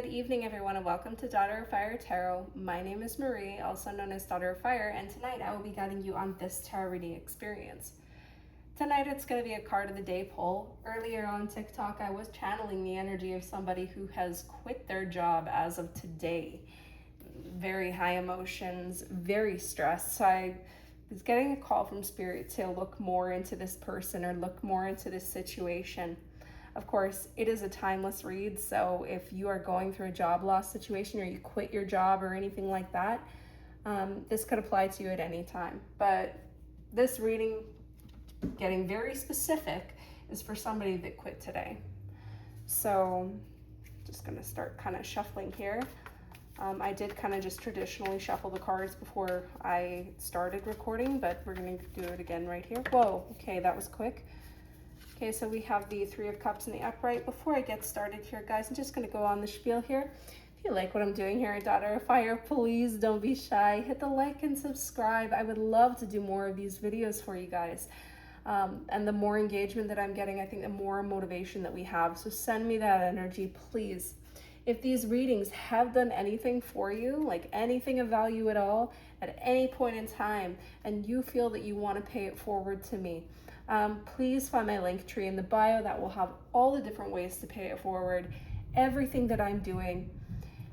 Good evening, everyone, and welcome to Daughter of Fire Tarot. My name is Marie, also known as Daughter of Fire, and tonight I will be guiding you on this tarot reading experience. Tonight it's going to be a card of the day poll. Earlier on TikTok, I was channeling the energy of somebody who has quit their job as of today. Very high emotions, very stressed. So I was getting a call from Spirit to look more into this person or look more into this situation. Of course, it is a timeless read, so if you are going through a job loss situation or you quit your job or anything like that, this could apply to you at any time. But this reading, getting very specific, is for somebody that quit today. So just going to start kind of shuffling here. I did kind of just traditionally shuffle the cards before I started recording, but we're going to do it again right here. Whoa, okay, that was quick. Okay, so we have the Three of Cups in the upright. Before I get started here, guys, I'm just going to go on the spiel here. If you like what I'm doing here at Daughter of Fire, please don't be shy. Hit the like and subscribe. I would love to do more of these videos for you guys. And the more engagement that I'm getting, I think the more motivation that we have. So send me that energy, please. If these readings have done anything for you, like anything of value at all, at any point in time, and you feel that you want to pay it forward to me, please find my link tree in the bio. That will have all the different ways to pay it forward, everything that I'm doing.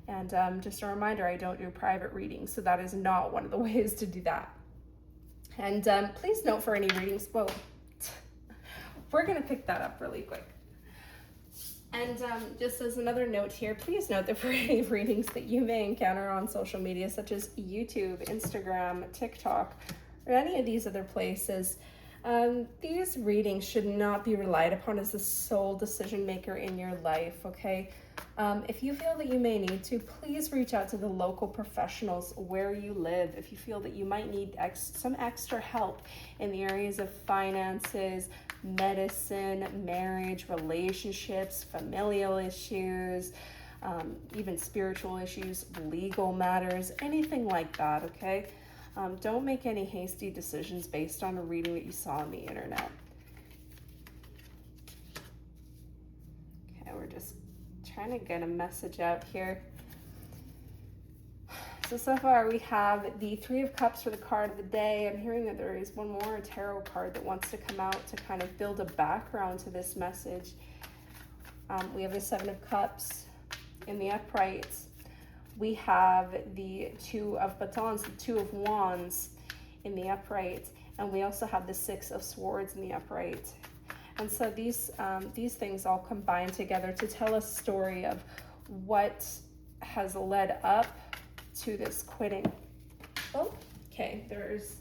And just a reminder, I don't do private readings, so that is not one of the ways to do that. And please note for any readings, whoa, we're going to pick that up really quick. And just as another note here, please note that for any readings that you may encounter on social media, such as YouTube, Instagram, TikTok, or any of these other places, these readings should not be relied upon as the sole decision maker in your life, okay? If you feel that you may need to, please reach out to the local professionals where you live. If you feel that you might need some extra help in the areas of finances, medicine, marriage, relationships, familial issues, even spiritual issues, legal matters, anything like that, okay? Don't make any hasty decisions based on a reading that you saw on the internet. Okay, we're just trying to get a message out here. So far we have the Three of Cups for the card of the day. I'm hearing that there is one more tarot card that wants to come out to kind of build a background to this message. We have the Seven of Cups in the upright. We have the Two of Batons, the Two of Wands in the upright, and we also have the Six of Swords in the upright. And so these things all combine together to tell a story of what has led up to this quitting. Oh, okay, there's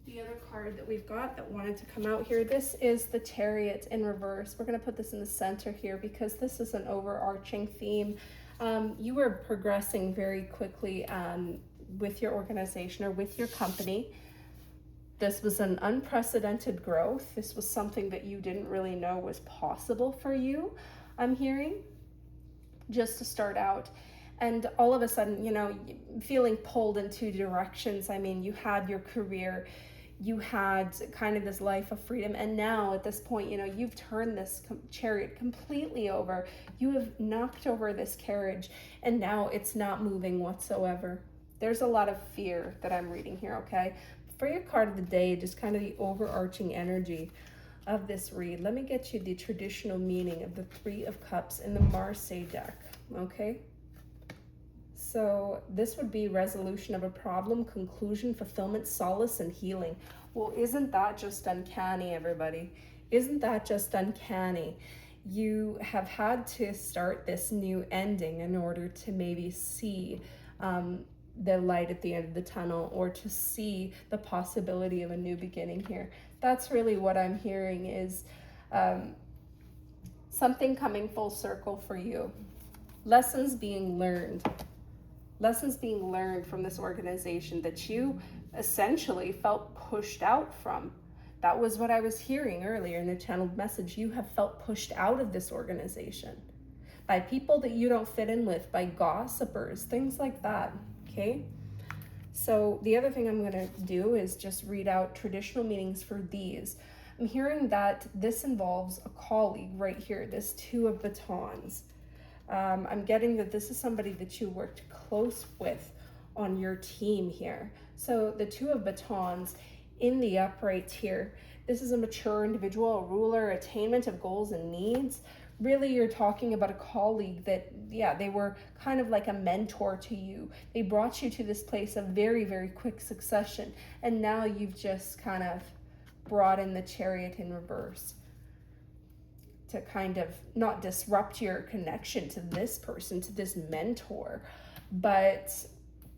the other card that we've got that wanted to come out here. This is the Chariot in reverse. We're going to put this in the center here because this is an overarching theme. You were progressing very quickly with your organization or with your company. This was an unprecedented growth. This was something that you didn't really know was possible for you, I'm hearing, just to start out. And all of a sudden, you know, feeling pulled in two directions. I mean, you had your career, you had kind of this life of freedom, and now at this point, you know, you've turned this chariot completely over. You have knocked over this carriage, and now it's not moving whatsoever. There's a lot of fear that I'm reading here, okay? For your card of the day, just kind of the overarching energy of this read, let me get you the traditional meaning of the Three of Cups in the Marseille deck, okay? So this would be resolution of a problem, conclusion, fulfillment, solace, and healing. Well, isn't that just uncanny, everybody? Isn't that just uncanny? You have had to start this new ending in order to maybe see the light at the end of the tunnel, or to see the possibility of a new beginning here. That's really what I'm hearing, is something coming full circle for you. Lessons being learned. Lessons being learned from this organization that you essentially felt pushed out from. That was what I was hearing earlier in the channeled message. You have felt pushed out of this organization by people that you don't fit in with, by gossipers, things like that, okay? So the other thing I'm going to do is just read out traditional meanings for these. I'm hearing that this involves a colleague right here, this Two of Batons. I'm getting that this is somebody that you worked close with on your team here. So the Two of Batons in the upright here, this is a mature individual, a ruler, attainment of goals and needs. Really, you're talking about a colleague that, yeah, they were kind of like a mentor to you. They brought you to this place of very, very quick succession. And now you've just kind of brought in the Chariot in reverse to kind of not disrupt your connection to this person, to this mentor, but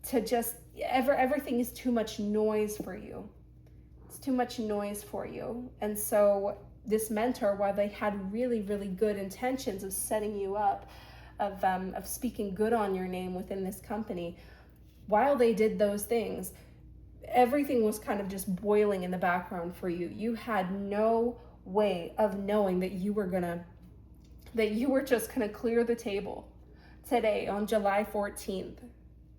to just, everything is too much noise for you. It's too much noise for you. And so this mentor, while they had really, really good intentions of setting you up, of speaking good on your name within this company, while they did those things, everything was kind of just boiling in the background for you. You had no way of knowing that you were just gonna clear the table today on July 14th,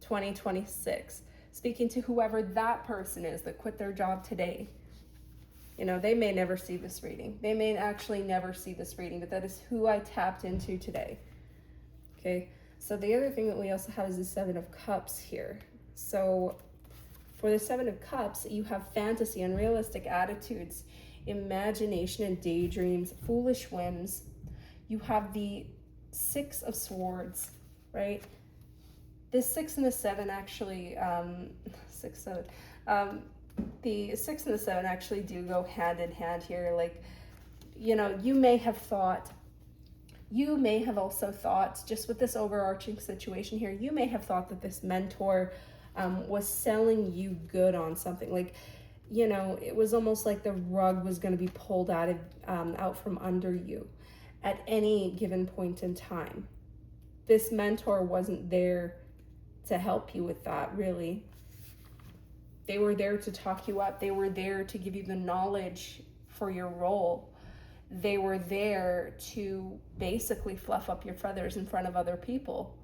2026, speaking to whoever that person is that quit their job today. You know, they may never see this reading. They may actually never see this reading, but that is who I tapped into today. Okay, so the other thing that we also have is the Seven of Cups here. So for the Seven of Cups, you have fantasy, unrealistic attitudes, imagination and daydreams, foolish whims. You have the Six of Swords, right? The 6 and the 7 actually, the 6 and the 7 actually do go hand in hand here. Like, you know, you may have also thought, just with this overarching situation here, you may have thought that this mentor was selling you good on something. Like, you know, it was almost like the rug was going to be pulled out from under you at any given point in time. This mentor wasn't there to help you with that, really. They were there to talk you up. They were there to give you the knowledge for your role. They were there to basically fluff up your feathers in front of other people.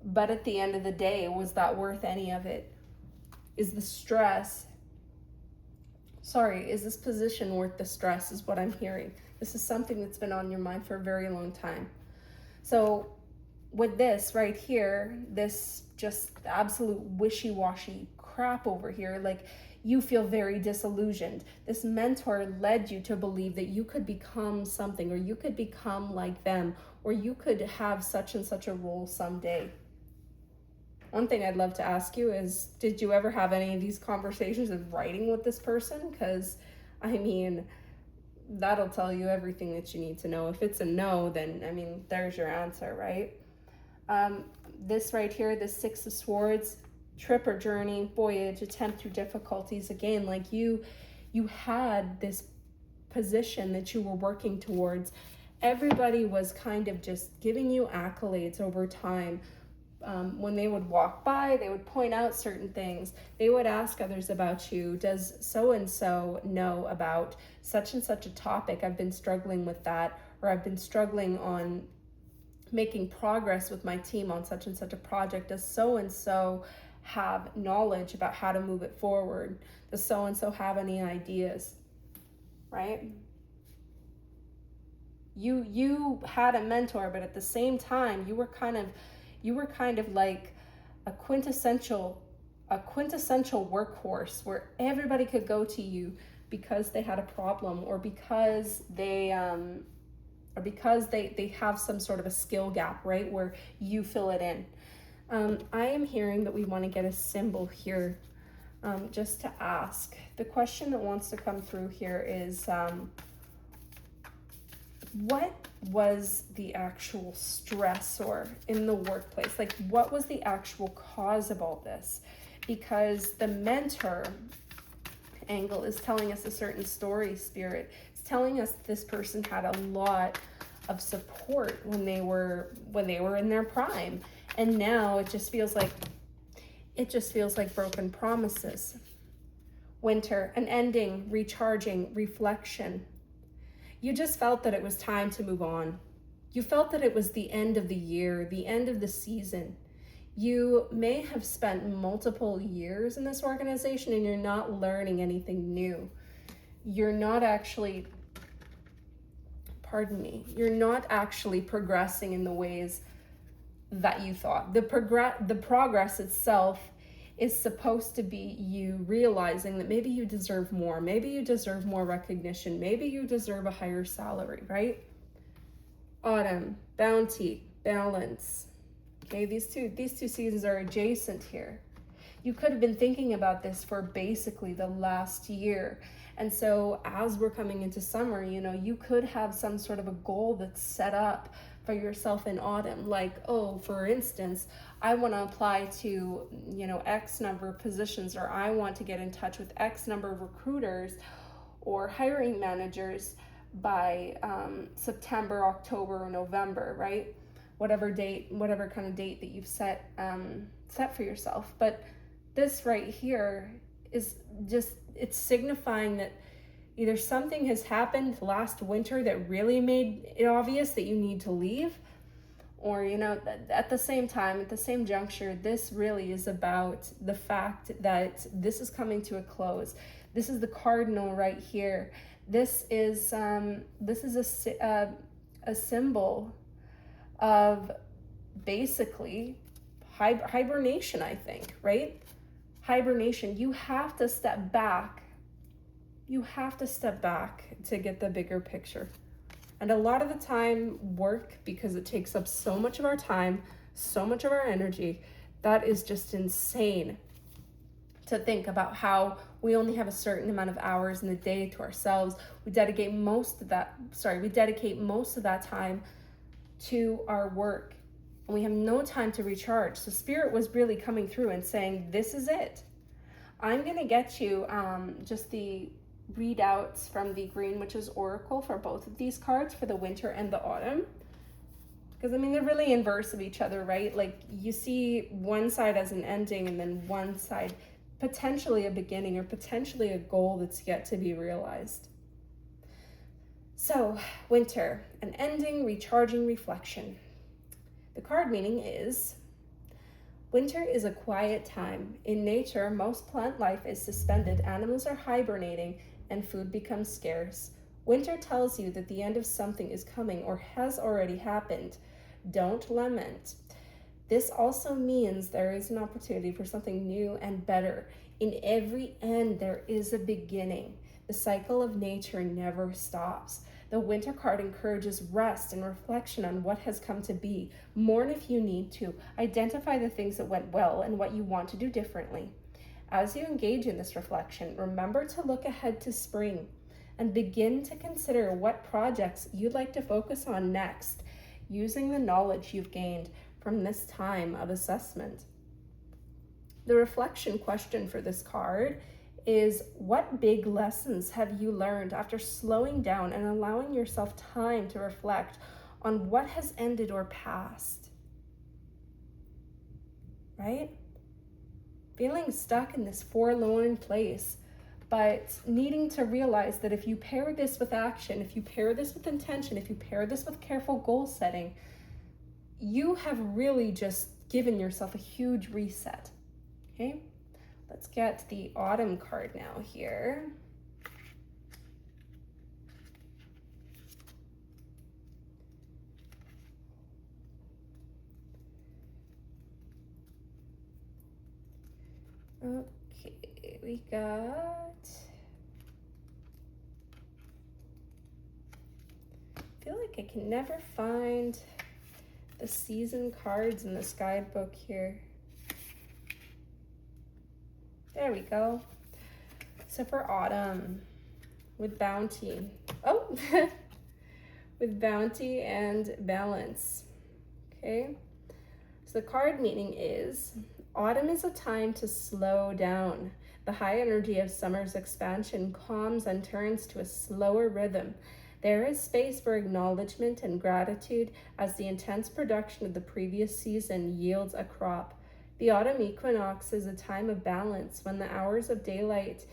But at the end of the day, was that worth any of it? Is this position worth the stress, is what I'm hearing. This is something that's been on your mind for a very long time. So with this right here, this just absolute wishy-washy crap over here, like, you feel very disillusioned. This mentor led you to believe that you could become something, or you could become like them, or you could have such and such a role someday. One thing I'd love to ask you is, did you ever have any of these conversations of writing with this person? Because, I mean, that'll tell you everything that you need to know. If it's a no, then, I mean, there's your answer, right? This right here, the Six of Swords, trip or journey, voyage, attempt through difficulties. Again, like you had this position that you were working towards. Everybody was kind of just giving you accolades over time. When they would walk by, they would point out certain things. They would ask others about you. Does so-and-so know about such and such a topic? I've been struggling with that, or I've been struggling on making progress with my team on such and such a project. Does so-and-so have knowledge about how to move it forward? Does so-and-so have any ideas, right? You had a mentor, but at the same time, you were kind of like a quintessential workhorse where everybody could go to you because they had a problem, or because they have some sort of a skill gap, right, where you fill it in. I am hearing that we want to get a symbol here, just to ask. The question that wants to come through here is, what was the actual stressor in the workplace? Like, what was the actual cause of all this? Because the mentor angle is telling us a certain story, Spirit. It's telling us this person had a lot of support when they were in their prime, and now it just feels like broken promises. Winter, an ending, recharging, reflection. You just felt that it was time to move on. You felt that it was the end of the year, the end of the season. You may have spent multiple years in this organization and you're not learning anything new. You're not actually progressing in the ways that you thought. The progress itself is supposed to be you realizing that maybe you deserve more. Maybe you deserve more recognition. Maybe you deserve a higher salary, right? Autumn, bounty, balance. Okay, these two seasons are adjacent here. You could have been thinking about this for basically the last year. And so as we're coming into summer, you know, you could have some sort of a goal that's set up for yourself in autumn. Like, oh, for instance, I want to apply to, you know, X number of positions, or I want to get in touch with X number of recruiters or hiring managers by September, October, or November, right? Whatever kind of date that you've set for yourself. But this right here is just, it's signifying that either something has happened last winter that really made it obvious that you need to leave, or, you know, at the same time, at the same juncture, this really is about the fact that this is coming to a close. This is the cardinal right here. This is a symbol of basically hibernation, I think, right? Hibernation. You have to step back. You have to step back to get the bigger picture. And a lot of the time, work, because it takes up so much of our time, so much of our energy, that is just insane to think about how we only have a certain amount of hours in the day to ourselves. We dedicate most of that time to our work, and we have no time to recharge. So Spirit was really coming through and saying, this is it. I'm going to get you just the readouts from the Green Witch's Oracle for both of these cards, for the winter and the autumn. Because, I mean, they're really inverse of each other, right? Like, you see one side as an ending, and then one side potentially a beginning, or potentially a goal that's yet to be realized. So, winter, an ending, recharging, reflection. The card meaning is, winter is a quiet time. In nature, most plant life is suspended, animals are hibernating, and food becomes scarce. Winter tells you that the end of something is coming or has already happened. Don't lament. This also means there is an opportunity for something new and better. In every end, there is a beginning. The cycle of nature never stops. The winter card encourages rest and reflection on what has come to be. Mourn if you need to. Identify the things that went well and what you want to do differently. As you engage in this reflection, remember to look ahead to spring and begin to consider what projects you'd like to focus on next, using the knowledge you've gained from this time of assessment. The reflection question for this card is, what big lessons have you learned after slowing down and allowing yourself time to reflect on what has ended or passed? Right? Feeling stuck in this forlorn place, but needing to realize that if you pair this with action, if you pair this with intention, if you pair this with careful goal setting, you have really just given yourself a huge reset. Okay? Let's get the autumn card now here. Okay, we got, I feel like I can never find the season cards in this guidebook here. There we go. So for autumn, with bounty, with bounty and balance, okay? So the card meaning is, autumn is a time to slow down. The high energy of summer's expansion calms and turns to a slower rhythm. There is space for acknowledgement and gratitude as the intense production of the previous season yields a crop. The autumn equinox is a time of balance when the hours of daylight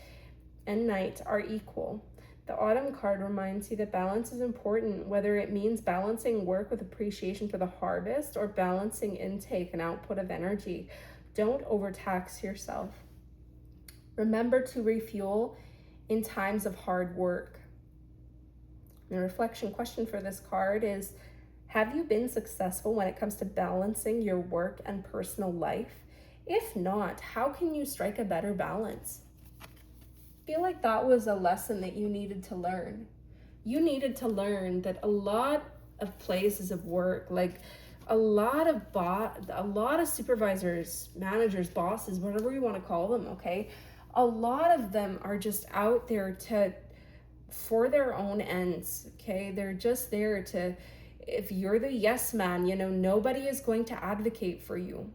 and night are equal. The autumn card reminds you that balance is important, whether it means balancing work with appreciation for the harvest or balancing intake and output of energy. Don't overtax yourself. Remember to refuel in times of hard work. The reflection question for this card is, Have you been successful when it comes to balancing your work and personal life? If not, how can you strike a better balance? I feel like that was a lesson that you needed to learn. You needed to learn that a lot of places of work, like a lot of supervisors, managers, bosses, whatever you want to call them, okay? A lot of them are just out there for their own ends, okay? They're just there to, if you're the yes man, you know, nobody is going to advocate for you.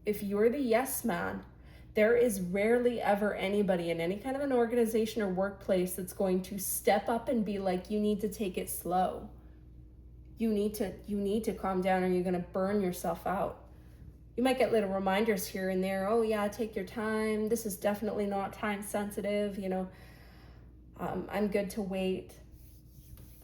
If you're the yes man, there is rarely ever anybody in any kind of an organization or workplace that's going to step up and be like, you need to take it slow. You need to calm down or you're going to burn yourself out. You might get little reminders here and there. Oh yeah, take your time. This is definitely not time sensitive. You know, I'm good to wait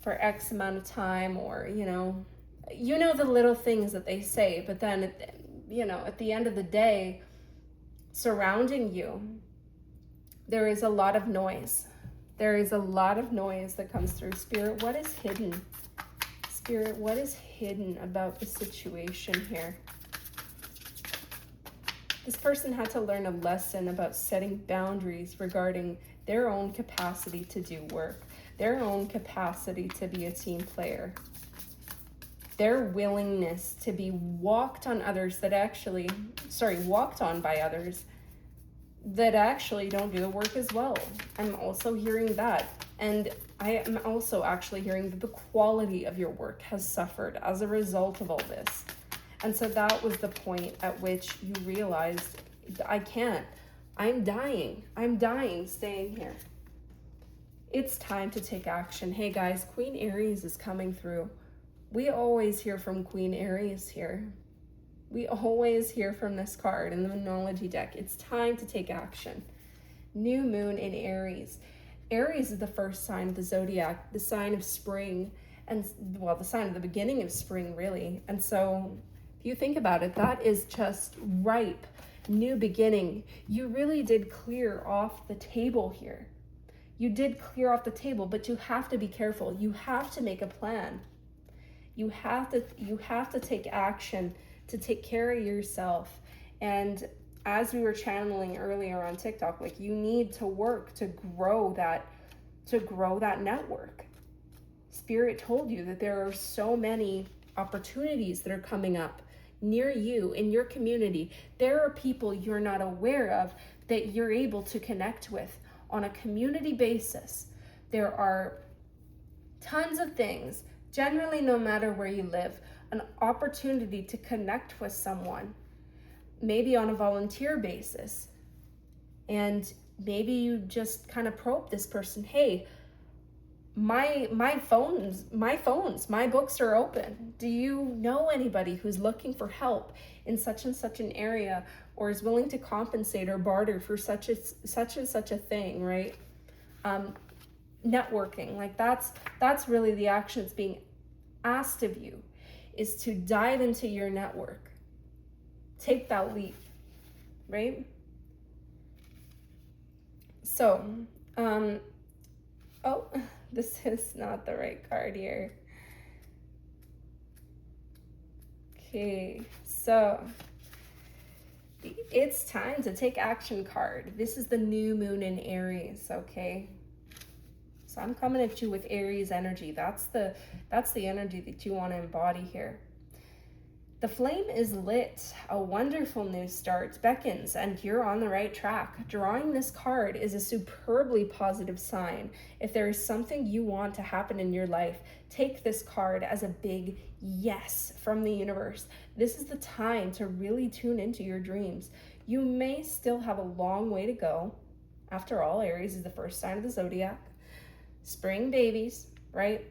for X amount of time, or, you know the little things that they say, but then, at the end of the day, surrounding you, there is a lot of noise. There is a lot of noise that comes through. Spirit, what is hidden? Spirit, what is hidden about the situation here? This person had to learn a lesson about setting boundaries regarding their own capacity to do work, their own capacity to be a team player, their willingness to be walked on by others that actually don't do the work as well. I'm also hearing that. And I am also actually hearing that the quality of your work has suffered as a result of all this. And so that was the point at which you realized, I'm dying staying here. It's time to take action. Hey guys, Queen Aries is coming through. We always hear from Queen Aries here. We always hear from this card in the Monology deck. It's time to take action. New moon in Aries. Aries is the first sign of the zodiac, the sign of spring, and the sign of the beginning of spring, really. And so if you think about it, that is just ripe, new beginning. You really did clear off the table here. You did clear off the table, but you have to be careful. You have to make a plan. You have to take action to take care of yourself. And as we were channeling earlier on TikTok, like, you need to work to grow that network. Spirit told you that there are so many opportunities that are coming up near you in your community. There are people you're not aware of that you're able to connect with on a community basis. There are tons of things, generally no matter where you live, an opportunity to connect with someone, maybe on a volunteer basis. And maybe you just kind of probe this person. Hey, my books are open. Do you know anybody who's looking for help in such and such an area, or is willing to compensate or barter for such and such a thing, right? Networking, like that's really the action that's being asked of you, is to dive into your network. Take that leap, right? So, oh, this is not the right card here. Okay, so it's time to take action card. This is the new moon in Aries, okay? So I'm coming at you with Aries energy. That's the energy that you want to embody here. The flame is lit. A wonderful new start beckons, and you're on the right track. Drawing this card is a superbly positive sign. If there is something you want to happen in your life, take this card as a big yes from the universe. This is the time to really tune into your dreams. You may still have a long way to go. After all, Aries is the first sign of the zodiac. Spring babies, right?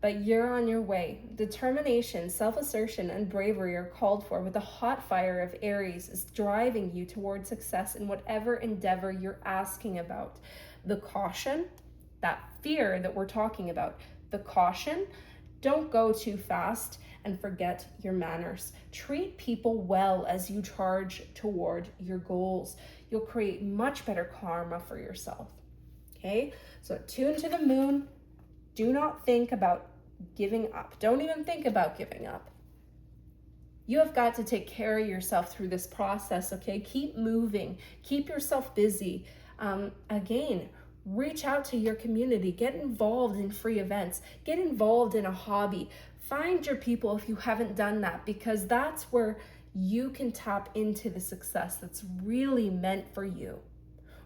But you're on your way. Determination, self-assertion, and bravery are called for, with the hot fire of Aries is driving you towards success in whatever endeavor you're asking about. The caution, that fear that we're talking about, the caution, don't go too fast and forget your manners. Treat people well as you charge toward your goals. You'll create much better karma for yourself. Okay, so tune to the moon. Do not think about giving up. Don't even think about giving up. You have got to take care of yourself through this process, okay? Keep moving, keep yourself busy. Again, reach out to your community, get involved in free events, get involved in a hobby. Find your people if you haven't done that, because that's where you can tap into the success that's really meant for you.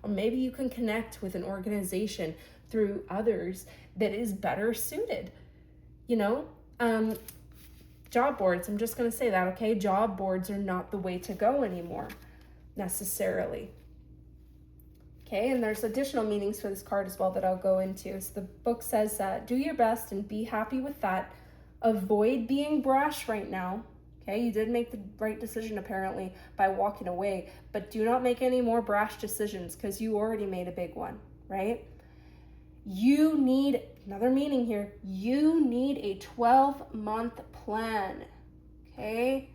Or maybe you can connect with an organization through others that is better suited, you know? Job boards, I'm just going to say that, okay? Job boards are not the way to go anymore, necessarily. Okay, and there's additional meanings for this card as well that I'll go into. So the book says, do your best and be happy with that. Avoid being brash right now. Okay, you did make the right decision apparently by walking away, but do not make any more brash decisions because you already made a big one, right? You need, another meaning here, you need a 12-month plan, okay?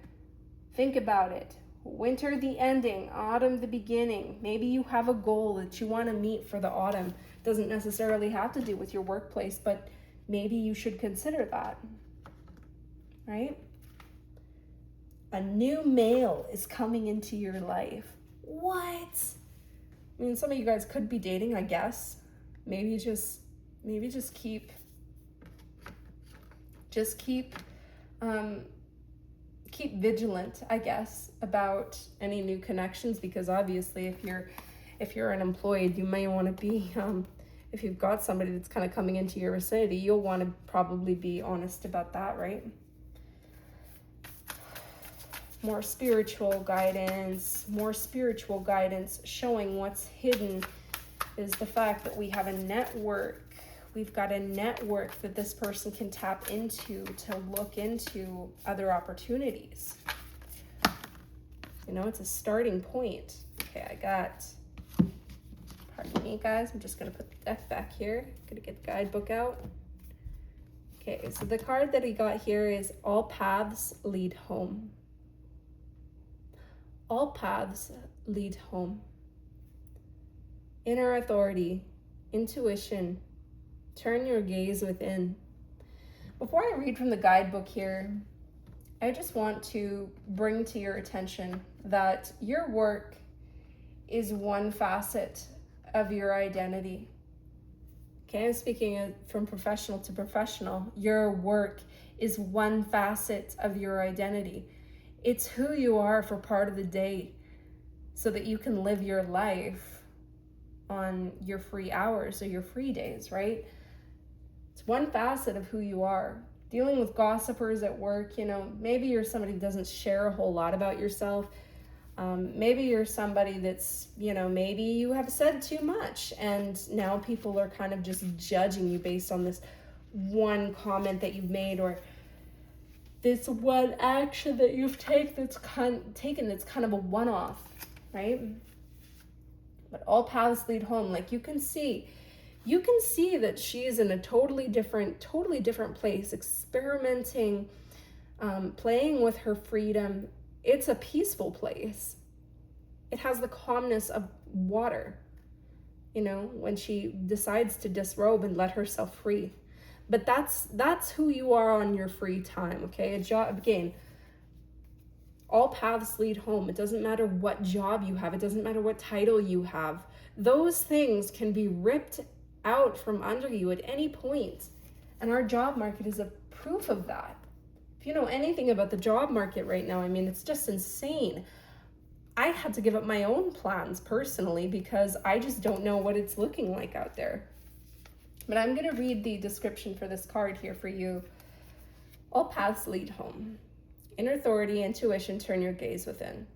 Think about it. Winter the ending, autumn the beginning. Maybe you have a goal that you want to meet for the autumn. Doesn't necessarily have to do with your workplace, but maybe you should consider that, right? A new male is coming into your life. What? I mean, some of you guys could be dating, I guess. Maybe just keep vigilant, I guess, about any new connections, because obviously if you're unemployed, you may want to be, if you've got somebody that's kind of coming into your vicinity, you'll want to probably be honest about that, right? More spiritual guidance showing what's hidden is the fact that we have a network. We've got a network that this person can tap into to look into other opportunities. You know, it's a starting point. Okay, pardon me guys, I'm just gonna put the deck back here. Gonna get the guidebook out. Okay, so the card that we got here is all paths lead home. All paths lead home. Inner authority, intuition, turn your gaze within. Before I read from the guidebook here, I just want to bring to your attention that your work is one facet of your identity. Okay, I'm speaking from professional to professional. Your work is one facet of your identity. It's who you are for part of the day so that you can live your life on your free hours or your free days, right? It's one facet of who you are. Dealing with gossipers at work, you know, maybe you're somebody who doesn't share a whole lot about yourself. Maybe you're somebody that's, you know, maybe you have said too much and now people are kind of just judging you based on this one comment that you've made or this one action that you've taken that's kind of a one-off, right? But all paths lead home. Like you can see that she is in a totally different place, experimenting, playing with her freedom. It's a peaceful place. It has the calmness of water, you know, when she decides to disrobe and let herself free. But that's who you are on your free time, okay? A job, again, all paths lead home. It doesn't matter what job you have. It doesn't matter what title you have. Those things can be ripped out from under you at any point. And our job market is a proof of that. If you know anything about the job market right now, I mean, it's just insane. I had to give up my own plans personally because I just don't know what it's looking like out there. But I'm going to read the description for this card here for you. All paths lead home. Inner authority, intuition, turn your gaze within.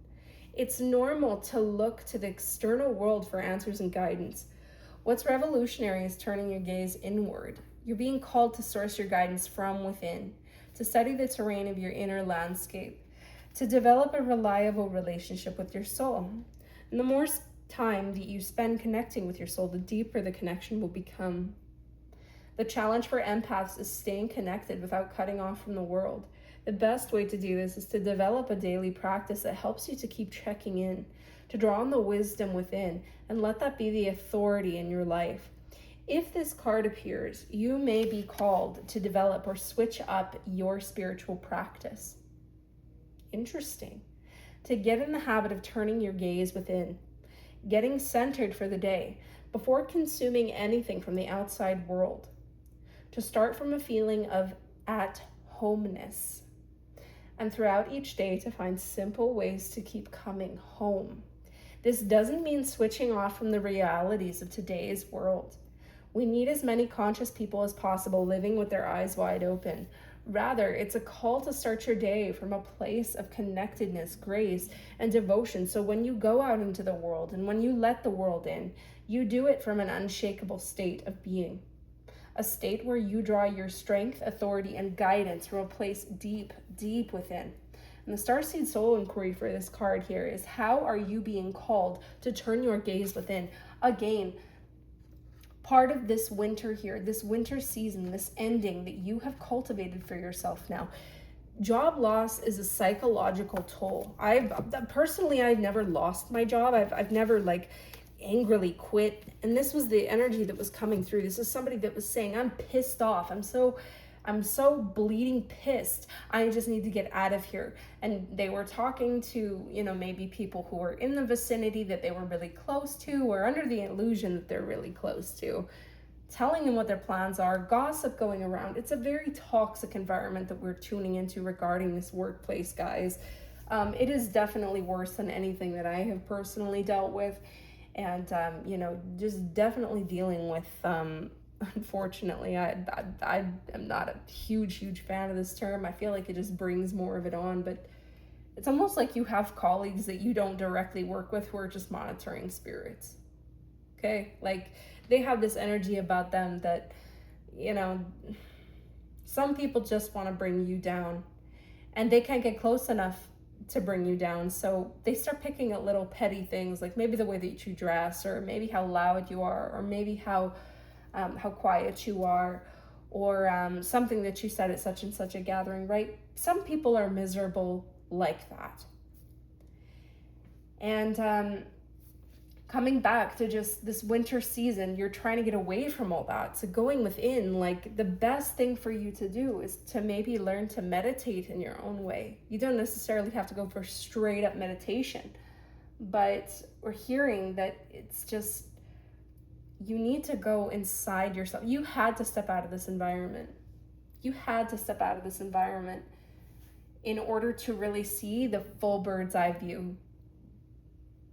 It's normal to look to the external world for answers and guidance. What's revolutionary is turning your gaze inward. You're being called to source your guidance from within, to study the terrain of your inner landscape, to develop a reliable relationship with your soul. And the more time that you spend connecting with your soul, the deeper the connection will become. The challenge for empaths is staying connected without cutting off from the world. The best way to do this is to develop a daily practice that helps you to keep checking in, to draw on the wisdom within, and let that be the authority in your life. If this card appears, you may be called to develop or switch up your spiritual practice. Interesting. To get in the habit of turning your gaze within, getting centered for the day before consuming anything from the outside world. To start from a feeling of at-homeness. And throughout each day to find simple ways to keep coming home. This doesn't mean switching off from the realities of today's world. We need as many conscious people as possible living with their eyes wide open. Rather, it's a call to start your day from a place of connectedness, grace, and devotion. So when you go out into the world and when you let the world in, you do it from an unshakable state of being. A state where you draw your strength, authority, and guidance from a place deep, deep within. And the Starseed Soul Inquiry for this card here is, how are you being called to turn your gaze within? Again, part of this winter here, this winter season, this ending that you have cultivated for yourself now. Job loss is a psychological toll. I've never lost my job. I've never angrily quit. And this was the energy that was coming through. This is somebody that was saying, I'm pissed off. I'm so bleeding pissed. I just need to get out of here. And they were talking to, maybe people who were in the vicinity that they were really close to, or under the illusion that they're really close to, telling them what their plans are, gossip going around. It's a very toxic environment that we're tuning into regarding this workplace, guys. It is definitely worse than anything that I have personally dealt with. And, just definitely dealing with, unfortunately, I am not a huge fan of this term. I feel like it just brings more of it on, but it's almost like you have colleagues that you don't directly work with who are just monitoring spirits. Okay? They have this energy about them that, some people just want to bring you down, and they can't get close enough to bring you down. So they start picking at little petty things, like maybe the way that you dress, or maybe how loud you are, or maybe how quiet you are, or something that you said at such and such a gathering, right? Some people are miserable like that. And coming back to just this winter season, you're trying to get away from all that. So going within, the best thing for you to do is to maybe learn to meditate in your own way. You don't necessarily have to go for straight up meditation, but we're hearing that it's just, you need to go inside yourself. You had to step out of this environment. You had to step out of this environment in order to really see the full bird's eye view.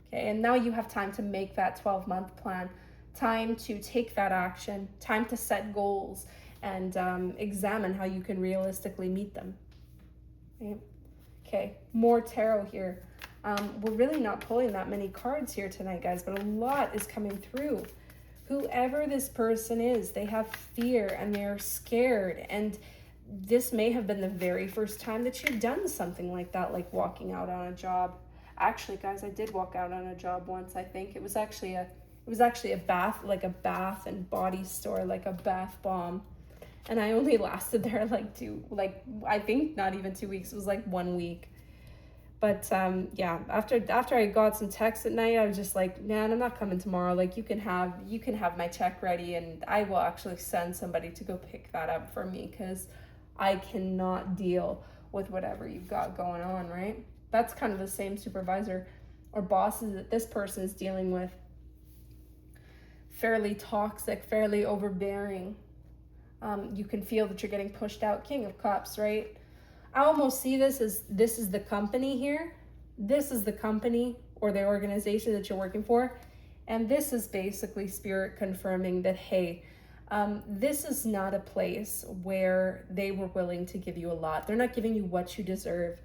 Okay, and now you have time to make that 12-month plan, time to take that action, time to set goals, and examine how you can realistically meet them. Okay, more tarot here. We're really not pulling that many cards here tonight, guys, but a lot is coming through. Whoever this person is, they have fear and they're scared, and this may have been the very first time that you've done something like that, like walking out on a job. Actually, guys, I did walk out on a job once. I think it was actually a bath, like a bath and body store, like a bath bomb, and I only lasted there I think not even 2 weeks. It was 1 week. But yeah, after I got some texts at night, I was just like, man, I'm not coming tomorrow. You can have my check ready, and I will actually send somebody to go pick that up for me, because I cannot deal with whatever you've got going on, right? That's kind of the same supervisor or bosses that this person is dealing with. Fairly toxic, fairly overbearing. You can feel that you're getting pushed out. King of Cups, right? I almost see this as, this is the company here. This is the company or the organization that you're working for. And this is basically spirit confirming that, hey, this is not a place where they were willing to give you a lot. They're not giving you what you deserve.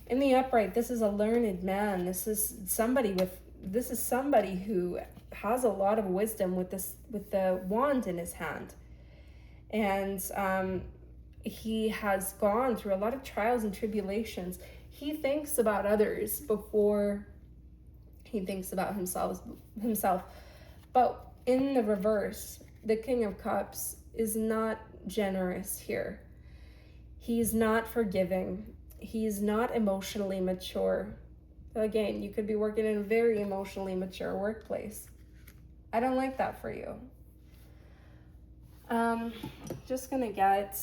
In the upright, this is a learned man. This is somebody who has a lot of wisdom with the wand in his hand. And he has gone through a lot of trials and tribulations. He thinks about others before he thinks about himself. But in the reverse, the King of Cups is not generous here. He's not forgiving. He's not emotionally mature. Again, you could be working in a very emotionally mature workplace. I don't like that for you. Just gonna get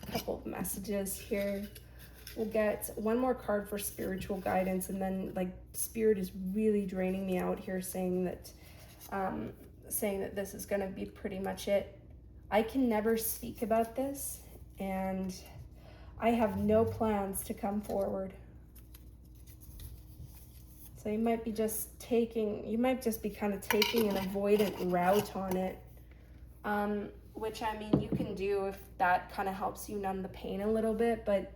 a couple of messages here. We'll get one more card for spiritual guidance, and then like spirit is really draining me out here, saying that this is gonna be pretty much it. I can never speak about this, and I have no plans to come forward. So you might be just be kind of taking an avoidant route on it. Which, I mean, you can do if that kind of helps you numb the pain a little bit, but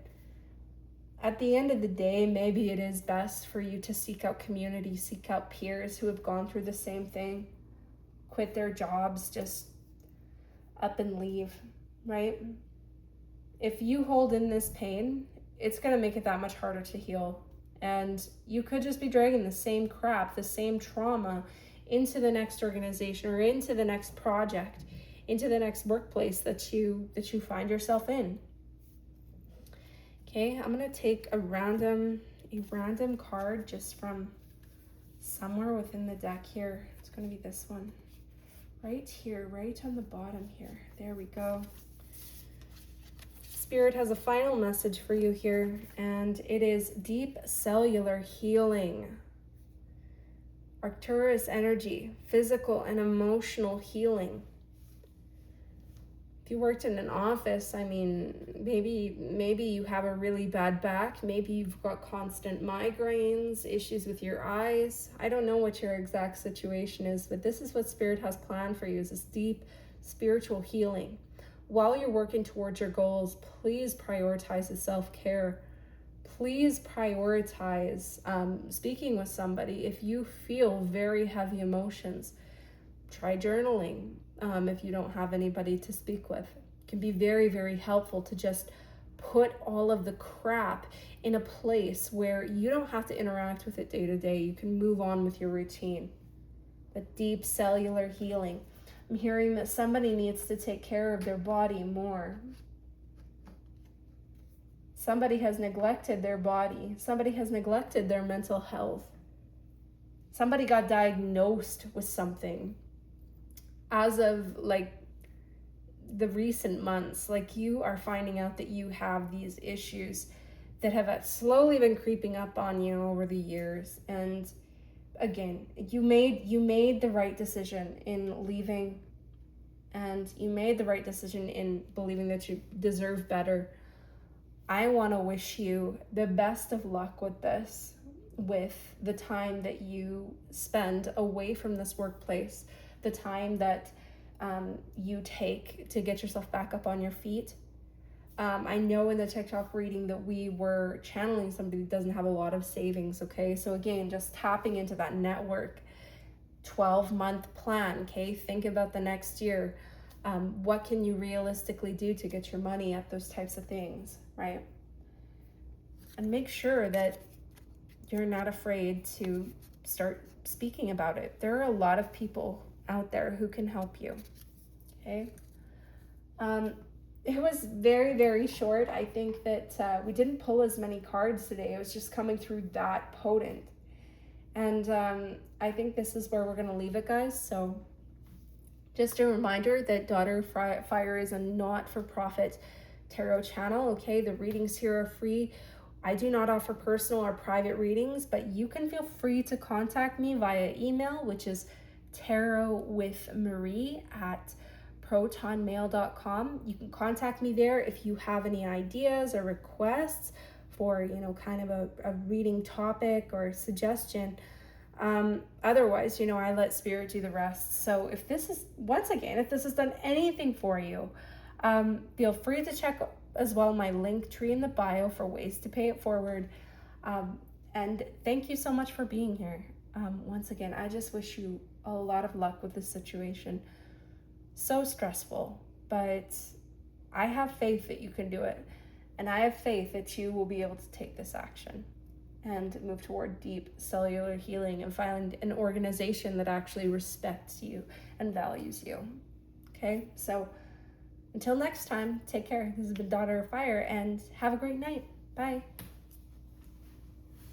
at the end of the day, maybe it is best for you to seek out community, seek out peers who have gone through the same thing, quit their jobs, just up and leave, right? If you hold in this pain, it's going to make it that much harder to heal. And you could just be dragging the same crap, the same trauma into the next organization or into the next project, into the next workplace that you find yourself in. Okay, I'm gonna take a random card just from somewhere within the deck here. It's gonna be this one. Right here, right on the bottom here. There we go. Spirit has a final message for you here, and it is deep cellular healing. Arcturus energy, physical and emotional healing. If you worked in an office, I mean, maybe you have a really bad back. Maybe you've got constant migraines, issues with your eyes. I don't know what your exact situation is, but this is what Spirit has planned for you, is this deep spiritual healing. While you're working towards your goals, please prioritize the self-care. Please prioritize speaking with somebody. If you feel very heavy emotions, try journaling. If you don't have anybody to speak with, it can be very, very helpful to just put all of the crap in a place where you don't have to interact with it day to day. You can move on with your routine. But deep cellular healing. I'm hearing that somebody needs to take care of their body more. Somebody has neglected their body. Somebody has neglected their mental health. Somebody got diagnosed with something as of like the recent months. Like, you are finding out that you have these issues that have slowly been creeping up on you over the years. And again, you made the right decision in leaving, and you made the right decision in believing that you deserve better. I want to wish you the best of luck with this, with the time that you spend away from this workplace, the time that you take to get yourself back up on your feet. I know in the TikTok reading that we were channeling somebody that doesn't have a lot of savings, okay? So again, just tapping into that network, 12-month plan, okay? Think about the next year. What can you realistically do to get your money up, those types of things, right? And make sure that you're not afraid to start speaking about it. There are a lot of people out there who can help you, okay? It was very, very short. I think that we didn't pull as many cards today. It was just coming through that potent. And I think this is where we're going to leave it, guys. So just a reminder that Daughter Fire is a not-for-profit tarot channel, okay? The readings here are free. I do not offer personal or private readings, but you can feel free to contact me via email, which is tarotwithmarie@protonmail.com. You can contact me there if you have any ideas or requests for, kind of a reading topic or suggestion. Otherwise, I let Spirit do the rest. So if this has done anything for you, feel free to check as well my link tree in the bio for ways to pay it forward. And thank you so much for being here. Once again, I just wish you a lot of luck with this situation. So stressful, but I have faith that you can do it. And I have faith that you will be able to take this action and move toward deep cellular healing and find an organization that actually respects you and values you. Okay, so until next time, take care. This has been Daughter of Fire, and have a great night. Bye.